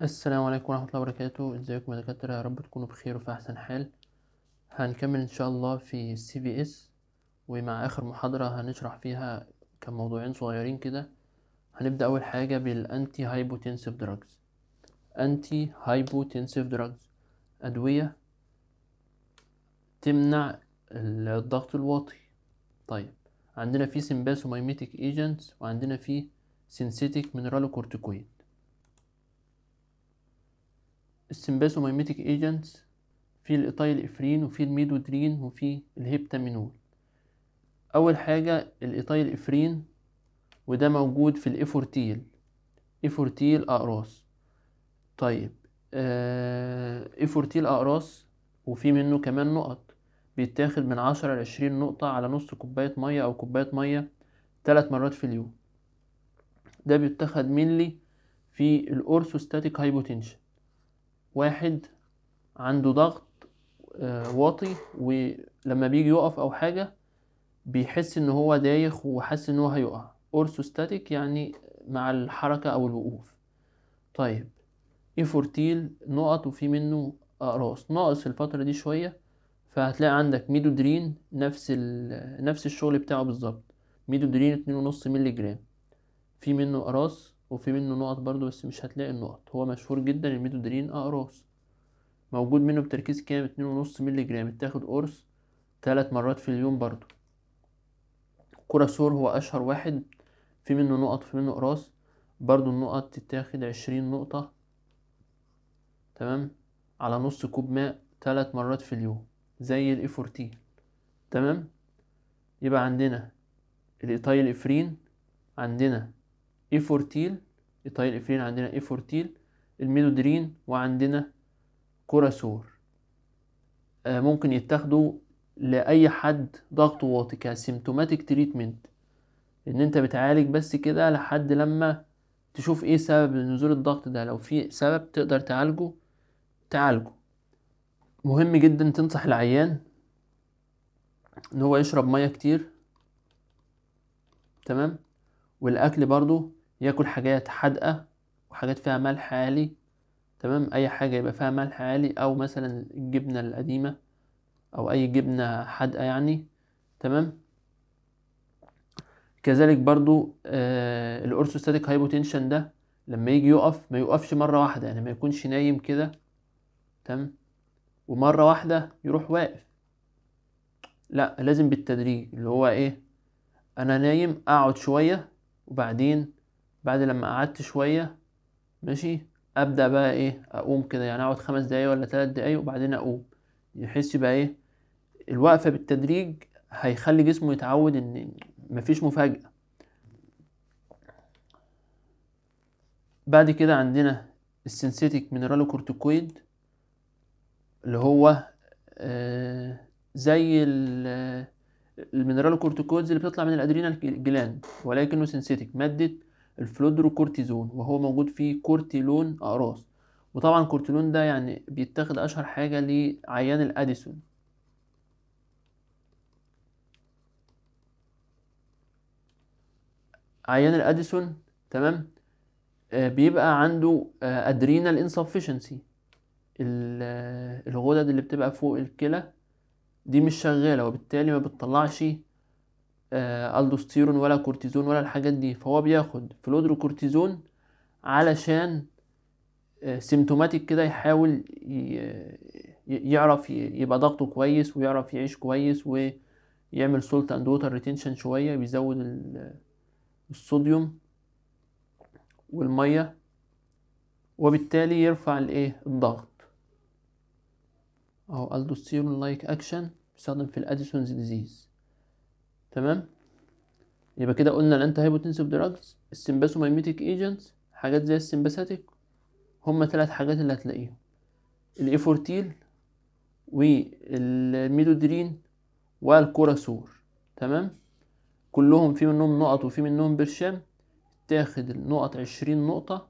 السلام عليكم ورحمة الله وبركاته. ازيكم يا دكاترة؟ يا رب تكونوا بخير وفي أحسن حال. هنكمل إن شاء الله في CVS، ومع آخر محاضرة هنشرح فيها كم موضوعين صغيرين كده. هنبدأ أول حاجة بالأنتي هايبوتنسيف دراجز. أنتي هايبوتنسيف دراجز أدوية تمنع الضغط الواطي. طيب، عندنا في سمباسومايميتيك ايجنتس وعندنا في سينثيتيك مينرالوكورتيكويد. السمباسومايميتيك ايجنتس في الايتايل افرين وفي الميدودرين وفي الهيبتامينول. اول حاجه الايتايل افرين، وده موجود في الافورتيل، افورتيل اقراص. طيب، افورتيل اقراص، وفي منه كمان نقط، بيتاخد من 10 ل20 نقطة على نص كوباية مية أو كوباية مية 3 مرات في اليوم. ده بيتاخد مينلي في الأورثوستاتيك هايبوتنشن، واحد عنده ضغط واطي، ولما بيجي يقف أو حاجة بيحس ان هو دايخ وحاسس ان هو هيقع. اورثوستاتيك يعني مع الحركة او الوقوف. طيب، ايفورتيل نقط وفي منه اقراص، ناقص الفترة دي شوية، فهتلاقي عندك ميدودرين نفس الشغل بتاعه بالظبط. ميدودرين 2.5 مللي جرام، في منه اقراص وفي منه نقط برضو، بس مش هتلاقي النقط. هو مشهور جدا الميدودرين اقراص، موجود منه بتركيز كام؟ 2.5 مللي جرام، اتاخد قرص 3 مرات في اليوم برضو. كوراسور هو أشهر واحد، في منه نقط وفي منه أقراص، برضو النقط تتاخد 20 نقطة، تمام، على نص كوب ماء 3 مرات في اليوم زي الإيفورتين. تمام، يبقى عندنا الإيتايل إفرين، عندنا إيفورتيل، إيتايل إفرين عندنا إيفورتيل، الميدودرين، وعندنا كوراسور. ممكن يتاخدوا لأي حد ضغطه واطي كسيمتوماتيك تريتمنت، ان انت بتعالج بس كده لحد لما تشوف ايه سبب نزول الضغط ده. لو في سبب تقدر تعالجه. مهم جدا تنصح العيان ان هو يشرب مية كتير، تمام، والاكل برضو ياكل حاجات حادقة وحاجات فيها ملح عالي. تمام، اي حاجة يبقى فيها ملح عالي، او مثلا الجبنة القديمة او اي جبنة حادقة يعني. تمام، كذلك برضو الاورثوستاتيك هايبوتنشن ده لما يجي يقف ما يقفش مرة واحدة، يعني ما يكونش نايم كده، تمام، ومرة واحدة يروح واقف. لا، لازم بالتدريج، اللي هو ايه، انا نايم اقعد شوية، وبعدين بعد لما قعدت شوية، ماشي، ابدأ بقى ايه، اقوم كده، يعني اقعد 5 دقايق ولا 3 دقايق وبعدين اقوم. يحس بقى ايه، الوقفة بالتدريج هيخلي جسمه يتعود ان مفيش مفاجأة. بعد كده عندنا السينثيتيك مينرالوكورتيكويد، اللي هو زي المينرالوكورتيكويدز اللي بتطلع من الادرينال جلاند، ولكنه سينثيتيك، مادة الفلودروكورتيزون، وهو موجود فيه كورتيلون اقراص. وطبعا كورتيلون ده يعني بيتاخد اشهر حاجة لعيان الاديسون. عيان الاديسون، تمام، بيبقى عنده ادرينال انسفشنسي، الغدد اللي بتبقى فوق الكلى دي مش شغالة، وبالتالي ما بتطلعش الدوستيرون ولا كورتيزون ولا الحاجات دي. فهو بياخد فلودروكورتيزون علشان سيمتوماتيك كده، يحاول يعرف يبقى ضغطه كويس ويعرف يعيش كويس، ويعمل سولت اند ووتر ريتنشن شوية، بيزود الصوديوم والمية، وبالتالي يرفع الايه، الضغط. اهو الدوستيرون لايك اكشن بيستخدم في الاديسونز ديزيز. تمام، يبقى كده قلنا الانتي هايبوتنسيف دراجز، السمباسومايميتيك ايجنتس، حاجات زي السمباثيك، هما 3 حاجات اللي هتلاقيهم: الايفورتيل والميدودرين والكوراسور. تمام، كلهم في منهم نقط وفي منهم برشام، تاخد النقط 20 نقطة،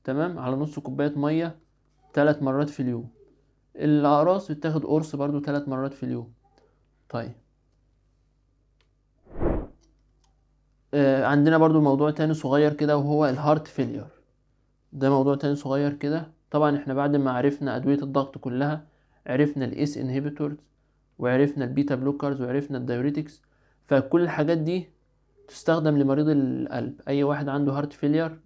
تمام، على نص كوباية مية 3 مرات في اليوم. الأقراص بتاخد قرص برضو 3 مرات في اليوم. طيب، عندنا برضو موضوع تاني صغير كده، وهو الهارت فيلير. ده موضوع تاني صغير كده. طبعا احنا بعد ما عرفنا ادوية الضغط كلها، عرفنا الاس انهبيتورز، وعرفنا البيتا بلوكرز، وعرفنا الدايوريتكس. فكل الحاجات دي تستخدم لمريض القلب. اي واحد عنده هارت فيلير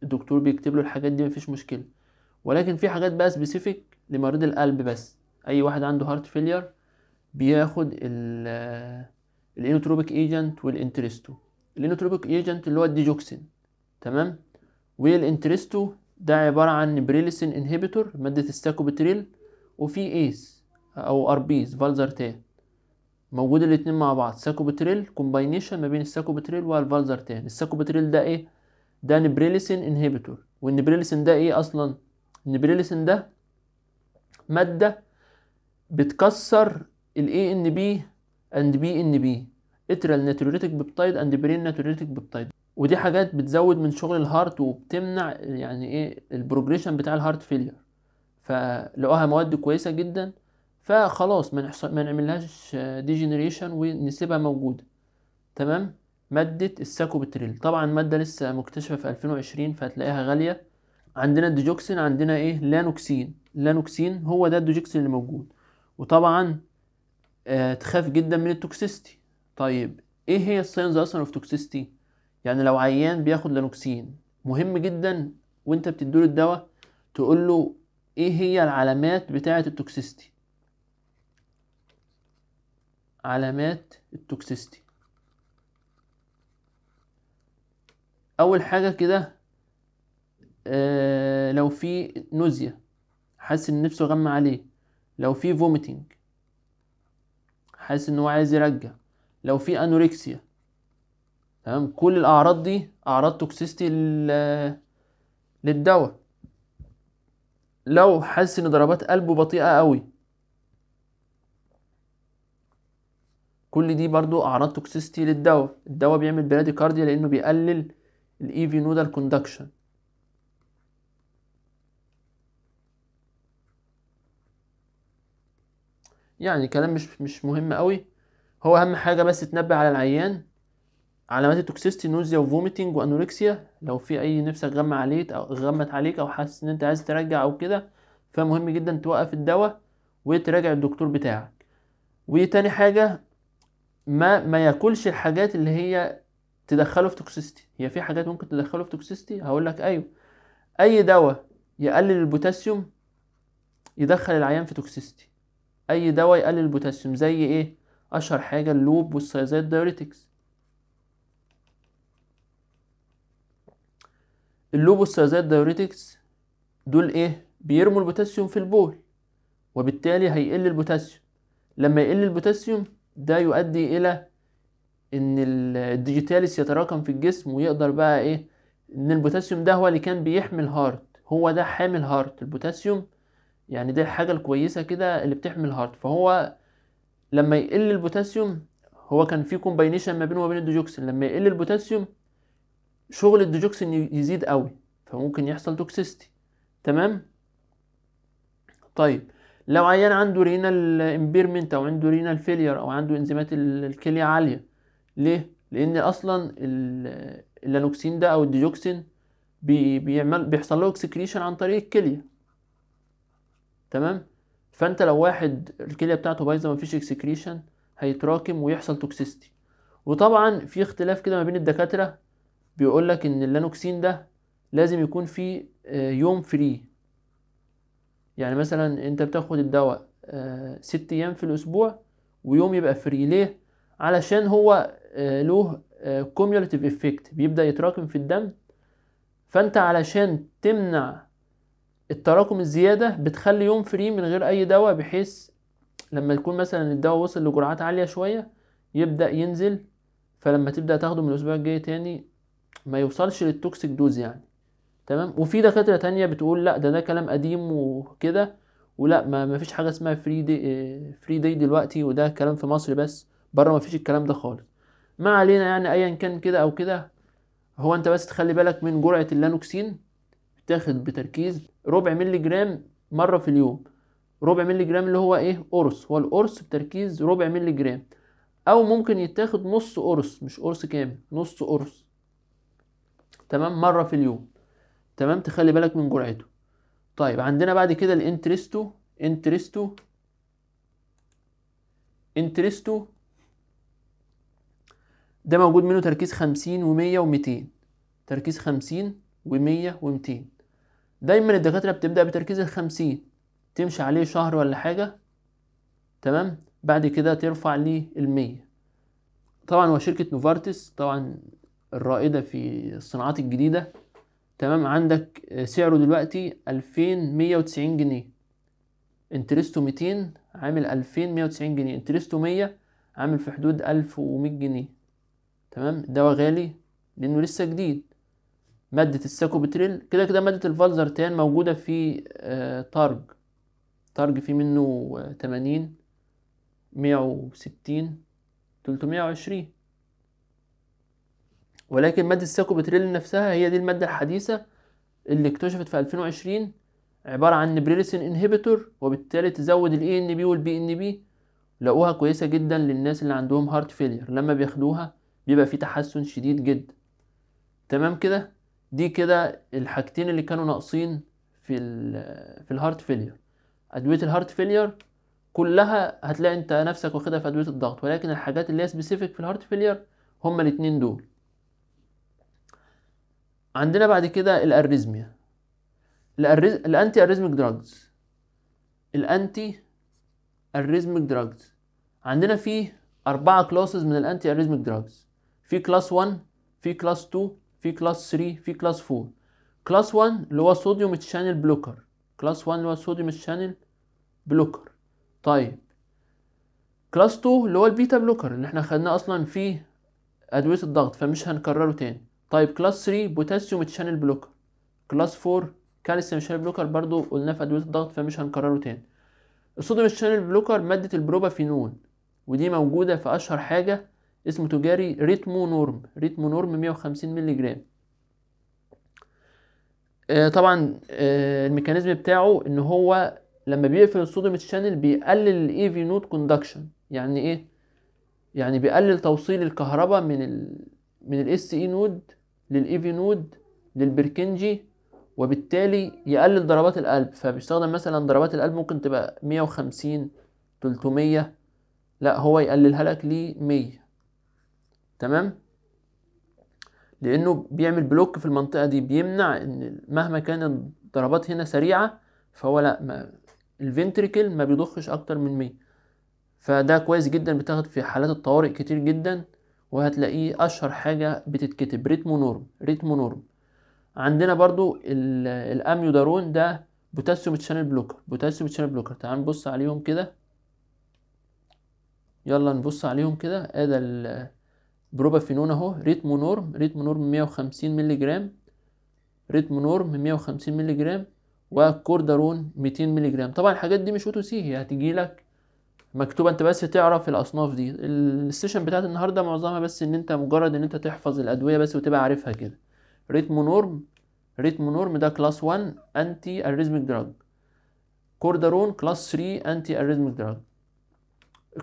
الدكتور بيكتب له الحاجات دي، مفيش مشكلة. ولكن في حاجات بقى سبيسيفيك لمريض القلب بس. اي واحد عنده هارت فيلير بياخد الانوتروبيك ايجنت والانترستو. الانوتروبيك ايجنت اللي هو الديجوكسين، تمام. والانترستو ده عبارة عن بريليسين انهبيتور، مادة الساكوبتريل، وفي ايس او اربيز فالزارتان. موجود الاتنين مع بعض، ساكوبتريل كومباينيشن ما بين الساكوبتريل والفالزارتان. الساكوبتريل ده ايه؟ ده نبريليسين انهبيتور. والنبريليسين ده ايه اصلا؟ النبريليسين ده مادة بتكسر ال ANP and BNP، اترال ناتريوريتك بيبتايد اند برين ناتريوريتك بيبتايد. ودي حاجات بتزود من شغل الهارت وبتمنع يعني ايه البروجريشن بتاع الهارت فيلير. فلقوها مواد كويسة جدا، فخلاص ما نعملهاش ديجنريشن ونسيبها موجودة، تمام. مادة الساكوبتريل طبعا مادة لسه مكتشفة في 2020، فهتلاقيها غالية. عندنا الديجوكسين، عندنا ايه؟ لانوكسين. لانوكسين هو ده الديجوكسين اللي موجود. وطبعا تخاف جدا من التوكسيستي. طيب ايه هي الساينز اصلا اوف توكسيستي؟ يعني لو عيان بياخد لانوكسين، مهم جدا وانت بتديله الدواء تقول له ايه هي العلامات بتاعة التوكسيستي. علامات التوكسيستي، اول حاجة كده لو في نوزيا، حاسس ان نفسه غمى عليه. لو في فوميتنج، حاسس ان هو عايز يرجع. لو في انوركسيا، تمام. كل الاعراض دي اعراض توكسيستي للدواء. لو حاسس ان ضربات قلبه بطيئة قوي، كل دي برضو اعراض توكسيستي للدواء. الدواء بيعمل براديكارديا لانه بيقلل الايفي نودال كوندكشن. يعني كلام مش مهم قوي. هو اهم حاجة بس تنبه على العيان علامات التوكسيستي: نوزيا وفوميتنج وانوركسيا. لو في اي نفسك غمى عليك او غمت عليك او حاسس ان انت عايز ترجع او كده، فمهم جدا توقف الدواء وتراجع الدكتور بتاعك. وتاني حاجة، ما ياكلش الحاجات اللي هي تدخله في توكسيستي. هي في حاجات ممكن تدخله في توكسيستي، هقول لك ايوه. اي دواء يقلل البوتاسيوم يدخل العيان في توكسيستي. اي دواء يقلل البوتاسيوم زي ايه؟ اشهر حاجه اللوب والسايزايد دايوريتكس. اللوب والسايزايد دايوريتكس دول ايه؟ بيرموا البوتاسيوم في البول، وبالتالي هيقل البوتاسيوم. لما يقل البوتاسيوم ده يؤدي الى ان الديجيتاليس يتراكم في الجسم، ويقدر بقى ايه؟ ان البوتاسيوم ده هو اللي كان بيحمل هارت، هو ده حامل هارت البوتاسيوم. يعني دي الحاجة الكويسة كده اللي بتحمل هارت. فهو لما يقل البوتاسيوم، هو كان في كومباينيشن ما بينه وبين الديجوكسين. لما يقل البوتاسيوم شغل الديجوكسين يزيد قوي، فممكن يحصل توكسيستي، تمام. طيب لو عيان عنده رينال امبيرمنت او عنده رينال فيلير او عنده انزيمات الكلية عالية، ليه؟ لان اصلا اللانوكسين ده او الديجوكسين بيحصل له اكسكريشن عن طريق الكلية، تمام. فانت لو واحد الكلية بتاعته بايظة مفيش اكسكريشن، هيتراكم ويحصل توكسيستي. وطبعا في اختلاف كده ما بين الدكاترة، بيقولك ان اللانوكسين ده لازم يكون فيه يوم فري. يعني مثلا انت بتاخد الدواء 6 ايام في الاسبوع ويوم يبقى فري. ليه؟ علشان هو له كوميولاتيف افكت، بيبدأ يتراكم في الدم. فانت علشان تمنع التراكم الزيادة بتخلي يوم فري من غير اي دواء، بحيث لما يكون مثلا الدواء وصل لجرعات عالية شوية يبدأ ينزل. فلما تبدأ تاخده من الاسبوع الجاي تاني ما يوصلش للتوكسيك دوز يعني، تمام. وفي دكاترة تانية بتقول لا ده كلام قديم وكده، ولا ما فيش حاجة اسمها فري داي دلوقتي، وده كلام في مصر بس، بره ما فيش الكلام ده خالص. ما علينا يعني، ايا كان كده او كده. هو انت بس تخلي بالك من جرعة اللانوكسين، تاخد بتركيز 1/4 مللي جرام مرة في اليوم. 1/4 مللي جرام اللي هو ايه؟ قرص. هو القرص بتركيز 1/4 مللي جرام، او ممكن يتاخد نص قرص، مش قرص كامل، نص قرص، تمام، مرة في اليوم. تمام، تخلي بالك من جرعته. طيب عندنا بعد كده الانترستو. انترستو ده موجود منه تركيز 50 و100 و200، تركيز 50 و100 و200. دايما الدكاترة بتبدأ بتركيز ال50، تمشي عليه شهر ولا حاجة، تمام، بعد كده ترفع لل100. طبعا هو شركة نوفارتس طبعا الرائدة في الصناعات الجديدة، تمام. عندك سعره دلوقتي 2190 جنيه. انترستو 200 عامل 2190 جنيه، انترستو 100 عامل في حدود 1100 جنيه. تمام، الدواء غالي لأنه لسه جديد. مادة الساكوبتريل كده مادة الفالزرتان موجودة في تارج فيه منه 80 160 320. ولكن مادة الساكوبتريل نفسها هي دي المادة الحديثة اللي اكتشفت في 2020، عبارة عن نبريلسين انهبيتور، وبالتالي تزود ال ANB وال BNB. لقوها كويسة جدا للناس اللي عندهم هارت فيلير، لما بياخدوها بيبقى في تحسن شديد جدا. تمام كده، دي كده الحاجتين اللي كانوا ناقصين في الهارت فيلير. ادوية الهارت فيلير كلها هتلاقي انت نفسك واخدها في ادوية الضغط، ولكن الحاجات اللي هي سبيسيفيك في الهارت فيلير هما الاتنين دول. عندنا بعد كده الاريزميا. الانتي اريزميك دراجز. الانتي اريزميك دراجز عندنا فيه 4 كلاسز من الانتي اريزميك دراجز. في كلاس 1، في كلاس 2، في كلاس 3، في كلاس 4. كلاس 1 اللي هو صوديوم تشانل بلوكر. كلاس 1 اللي هو صوديوم تشانل بلوكر. طيب كلاس 2 اللي هو البيتا بلوكر اللي احنا خدناه اصلا في ادويه الضغط، فمش هنكرره تاني. طيب كلاس 3 بوتاسيوم تشانل بلوكر. كلاس 4 كالسيوم تشانل بلوكر، برضو قلناه في ادويه الضغط فمش هنكرره تاني. الصوديوم تشانل بلوكر ماده البروبافينون، ودي موجوده في اشهر حاجه اسمه تجاري ريتمو نورم 150 مللي جرام. طبعا الميكانيزم بتاعه ان هو لما بيقفل الصوديوم تشانل بيقلل الاي في نود كوندكشن. يعني ايه؟ يعني بيقلل توصيل الكهرباء من الاس اي نود للاي في نود للبركنجي، وبالتالي يقلل ضربات القلب. فبيستخدم مثلا ضربات القلب ممكن تبقى 150 300، لا هو يقللها لك ل 100. تمام، لانه بيعمل بلوك في المنطقه دي، بيمنع ان مهما كانت الضربات هنا سريعه فهو لا، الفنتريكل ما بيضخش اكتر من 100. فده كويس جدا، بتاخد في حالات الطوارئ كتير جدا، وهتلاقيه اشهر حاجه بتتكتب ريتمو نورم. عندنا برضو الاميودارون، ده بوتاسيوم تشانل بلوكر. تعال نبص عليهم كده، يلا نبص عليهم كده. ادي البروبافينون اهو، ريتمو نورم 150 مللي جرام، وكوردارون 200 مللي جرام. طبعا الحاجات دي مش OTC، هي هتجي لك مكتوبه، انت بس تعرف الاصناف دي. السيشن بتاعت النهارده معظمها بس ان انت مجرد ان انت تحفظ الادويه بس وتبقى عارفها كده. ريتمو نورم ده كلاس 1 انتي اريزميك دراج. كوردارون كلاس 3 انتي اريزميك دراج.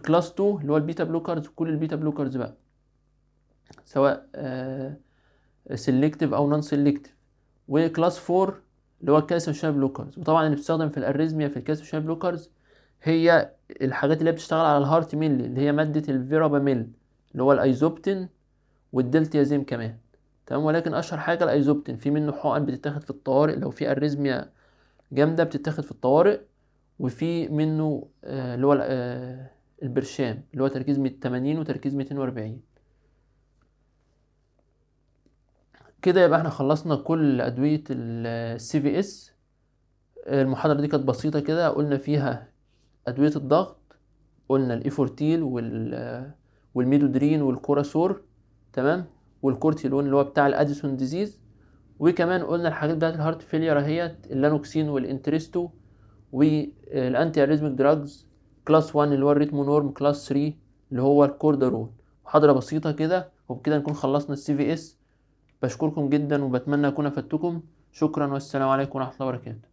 كلاس 2 اللي هو البيتا بلوكرز، كل البيتا بلوكرز بقى سواء سيلكتيف او نون سيلكتيف. وكلاس 4 اللي هو الكالسيوم شانل بلوكرز. وطبعا اللي بتستخدم في الاريزميا في الكالسيوم شانل بلوكرز هي الحاجات اللي بتشتغل على الهارت ميل، اللي هي مادة الفيراباميل اللي هو الايزوبتين والدلتيازيم كمان. تمام، ولكن اشهر حاجة الايزوبتين، في منه حقن بتتاخد في الطوارئ لو في اريزميا جامدة بتتاخد في الطوارئ، وفي منه اللي هو البرشام اللي هو تركيز 80 وتركيز 240. كده يبقى احنا خلصنا كل ادوية CVS. المحاضرة دي كانت بسيطة كده، قلنا فيها ادوية الضغط، قلنا الايفورتيل والميدودرين والكوراسور، تمام، والكورتيلون اللي هو بتاع الاديسون ديزيز. وكمان قلنا الحاجات بتاعت الهارت فيلير اهيت، اللانوكسين والانترستو والانتي اريزميك دراجز. كلاس 1 اللي هو الريتمو نورم، كلاس 3 اللي هو الكوردارون. محاضرة بسيطة كده، وبكده نكون خلصنا CVS. بشكركم جدا وبتمنى اكون افدتكم. شكرا والسلام عليكم ورحمة الله وبركاته.